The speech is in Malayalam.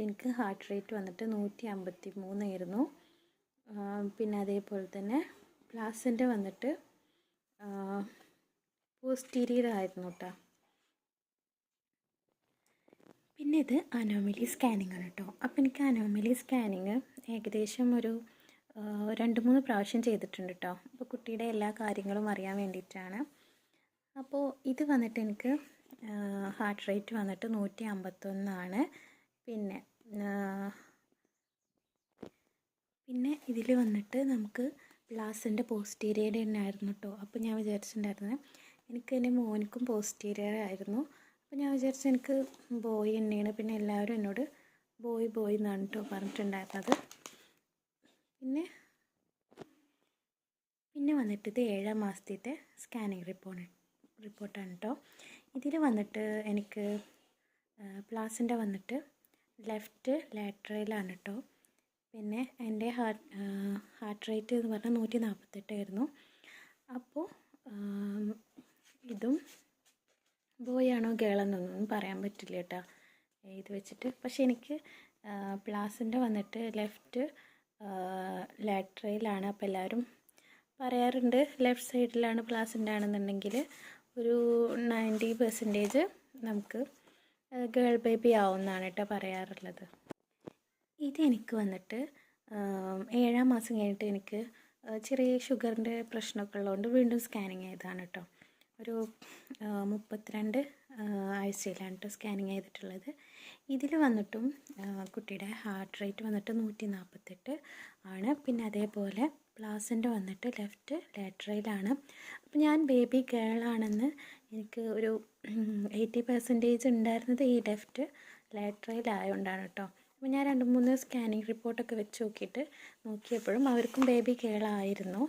എനിക്ക് ഹാർട്ട് റേറ്റ് വന്നിട്ട് 153 ആയിരുന്നു. പിന്നെ അതേപോലെ തന്നെ പ്ലാസൻ്റ് വന്നിട്ട് പോസ്റ്റീരിയർ ആയിരുന്നു കേട്ടോ. പിന്നെ ഇത് അനോമലി സ്കാനിങ് ആണ് കേട്ടോ. അപ്പോൾ എനിക്ക് അനോമലി സ്കാനിങ് ഏകദേശം ഒരു 2-3 പ്രാവശ്യം ചെയ്തിട്ടുണ്ട് കേട്ടോ. അപ്പോൾ കുട്ടിയുടെ എല്ലാ കാര്യങ്ങളും അറിയാൻ വേണ്ടിയിട്ടാണ്. അപ്പോൾ ഇത് വന്നിട്ട് എനിക്ക് ഹാർട്ട് റേറ്റ് വന്നിട്ട് 151 ആണ്. പിന്നെ ഇതിൽ വന്നിട്ട് നമുക്ക് പ്ലാസൻ്റെ പോസ്റ്റീരിയർ തന്നെ ആയിരുന്നു കേട്ടോ. അപ്പോൾ ഞാൻ വിചാരിച്ചിട്ടുണ്ടായിരുന്നത് എനിക്ക് എൻ്റെ മോനിക്കും പോസ്റ്റീരിയർ ആയിരുന്നു. അപ്പോൾ ഞാൻ വിചാരിച്ചു എനിക്ക് ബോയ് തന്നെയാണ്. പിന്നെ എല്ലാവരും എന്നോട് ബോയ് എന്നാണ് കേട്ടോ പറഞ്ഞിട്ടുണ്ടായിരുന്നത്. പിന്നെ വന്നിട്ട് ഇത് 7 മാസത്തെ സ്കാനിങ് റിപ്പോർട്ടാണ് കേട്ടോ. ഇതിൽ വന്നിട്ട് എനിക്ക് പ്ലാസൻ്റെ വന്നിട്ട് ലെഫ്റ്റ് ലാറ്ററലാണ് കേട്ടോ. പിന്നെ എൻ്റെ ഹാർട്ട് റേറ്റ് എന്ന് പറഞ്ഞാൽ 148 ആയിരുന്നു. അപ്പോൾ ഇതും ബോയ് ആണോ ഗേളെന്നൊന്നും പറയാൻ പറ്റില്ല കേട്ടോ ഇത് വെച്ചിട്ട്. പക്ഷെ എനിക്ക് പ്ലാസൻ്റെ വന്നിട്ട് ലെഫ്റ്റ് ലാറ്ററലാണ്. അപ്പോൾ എല്ലാവരും പറയാറുണ്ട് ലെഫ്റ്റ് സൈഡിലാണ് പ്ലാസൻ്റ് ആണെന്നുണ്ടെങ്കിൽ ഒരു 90% നമുക്ക് ഗേൾ ബേബി ആവുമെന്നാണ് കേട്ടോ പറയാറുള്ളത്. ഇതെനിക്ക് വന്നിട്ട് 7 മാസം കഴിഞ്ഞിട്ട് എനിക്ക് ചെറിയ ഷുഗറിൻ്റെ പ്രശ്നമൊക്കെ ഉള്ളതുകൊണ്ട് വീണ്ടും സ്കാനിങ് ചെയ്തതാണ് കേട്ടോ. ഒരു 32 ആഴ്ചയിലാണ് കേട്ടോ സ്കാനിങ് ചെയ്തിട്ടുള്ളത്. ഇതിൽ വന്നിട്ടും കുട്ടിയുടെ ഹാർട്ട് റേറ്റ് വന്നിട്ട് 148 ആണ്. പിന്നെ അതേപോലെ പ്ലാസൻ്റ് വന്നിട്ട് ലെഫ്റ്റ് ലാറ്ററലാണ്. അപ്പോൾ ഞാൻ ബേബി ഗേളാണെന്ന് എനിക്ക് ഒരു 80% ഉണ്ടായിരുന്നത് ഈ ലെഫ്റ്റ് ലാറ്ററലായതുകൊണ്ടാണ് കേട്ടോ. അപ്പോൾ ഞാൻ 2-3 സ്കാനിങ് റിപ്പോർട്ടൊക്കെ വെച്ച് നോക്കിയപ്പോഴും അവർക്കും ബേബി ഗേളായിരുന്നു.